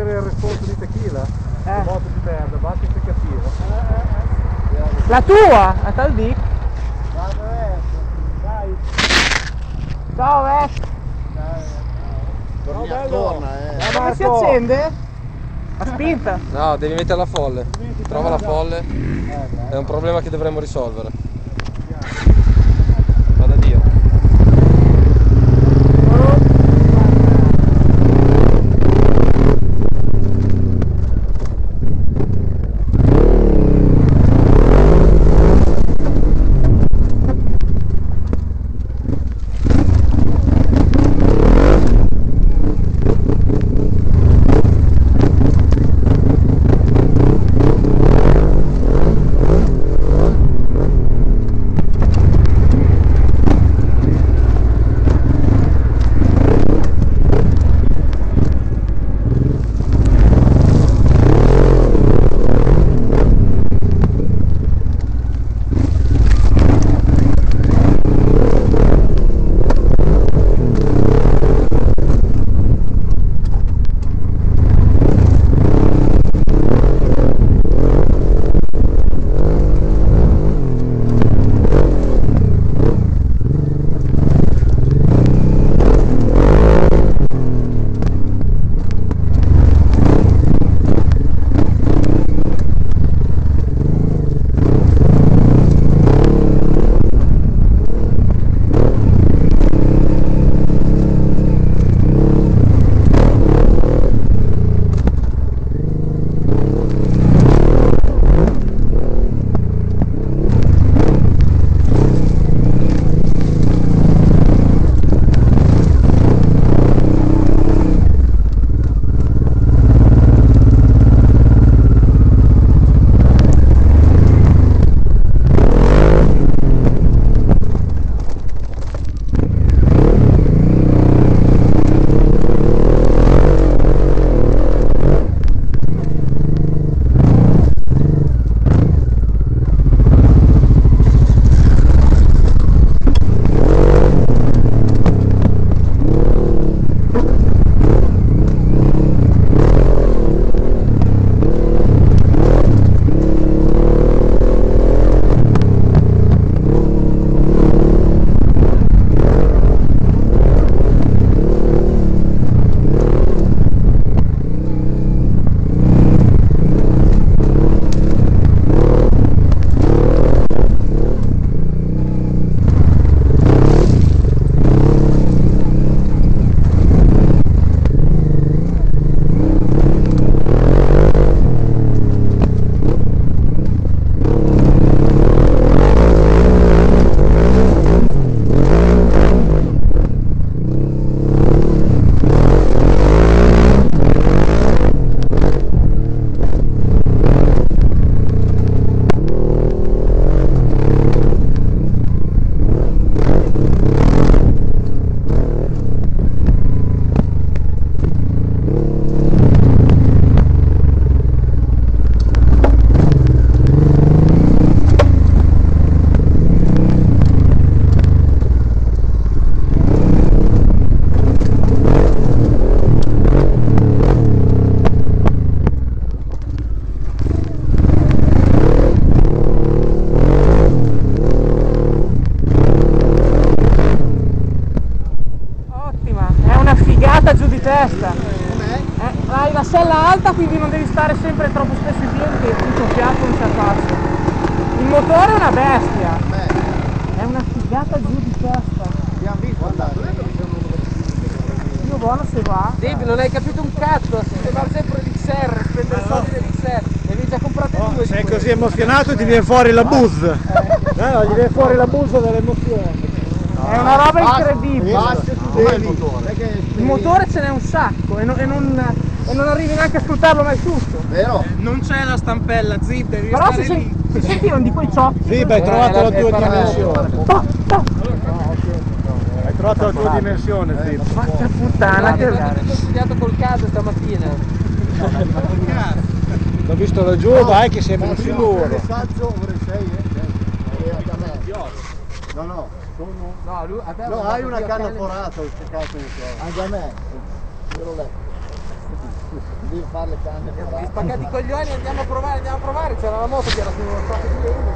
avere il responso di tequila? La moto di merda, basta indicativo. La tua? A tal di? Vado verso, dai. Ciao Vest! Torna, Come si accende? A spinta? No, devi mettere la folle. Trova la folle. È un problema che dovremmo risolvere. Vado a Dio. testa. Hai la sella alta, quindi non devi stare sempre troppo spesso in piedi, che tutto fiato non si affaccia. Il motore è una bestia. È una figata giù di testa. Abbiamo visto andare. Io buono se va. Dave, non hai capito un cazzo, si va sempre l'XR, spendere soldi dell'XR. Ne avevi già comprate due. Sei così emozionato ti viene fuori la buzz. No, gli viene fuori la buzz dell'emozione. È una roba incredibile. Il Il motore ce n'è un sacco e non arrivi neanche a sfruttarlo mai tutto. Vero? Non c'è la stampella, zip, devi Però stare si lì. sentivano di quei ciocchi. Sì, beh, hai trovato la tua dimensione. Hai trovato la tua dimensione, sì. Porca puttana, che Ho studiato col caso stamattina. L'ho visto laggiù, vai che sembra un sicuro. No, no, No, lui, a te no, hai una canna forata, anche a me. Io l'ho letto. Devi fare le canne. Spaccati i coglioni, andiamo a provare, c'era la moto che era sullo stato di